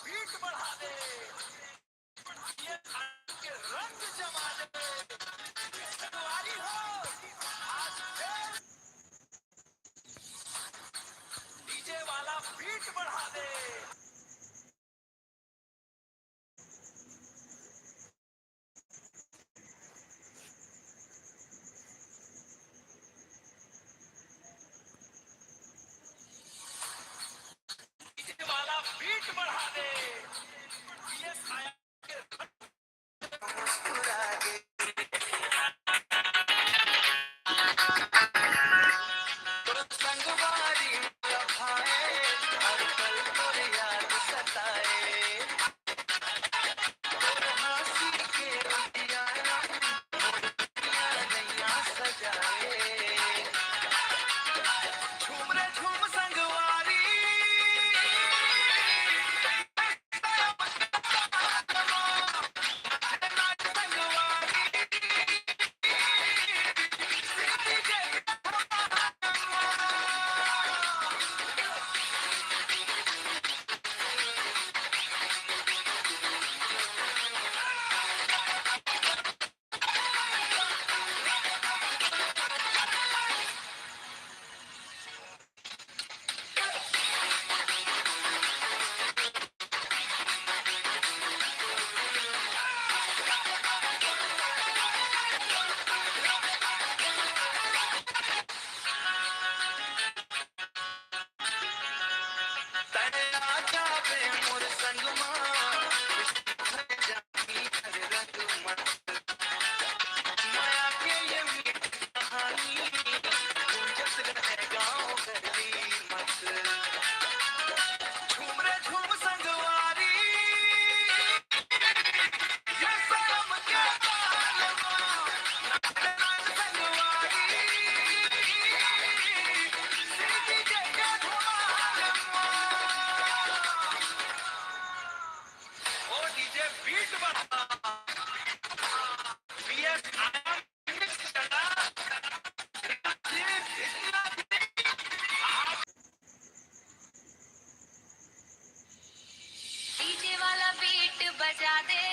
Beat बढ़ा दे, ये के रंग जमा दे, सवारी हो आज फिर डीजे वाला बीट बढ़ा दे। डीजे वाला बीट बढ़ा दे, ये साया के संगवारी लभाए, हर पल तोरे याद सताए, तोर हंसी के दिया नैया सजाए, झूम रे झूम संगवारी, नाच संगवारी, तने आजा बे मोर संगमा, जानी हर रंग मत, माया के ये मीठी कहानी, गूंजत रहे गाँव गली मत, झूम रे झूम संगवारी, ये शर्म के बालमा, नाच संगवारी, सीधी जगह धमालमा, ओ डीजे बीट बढ़ा, बीएस आया मिक्स चला, डीजे वाला बीट बजा दे,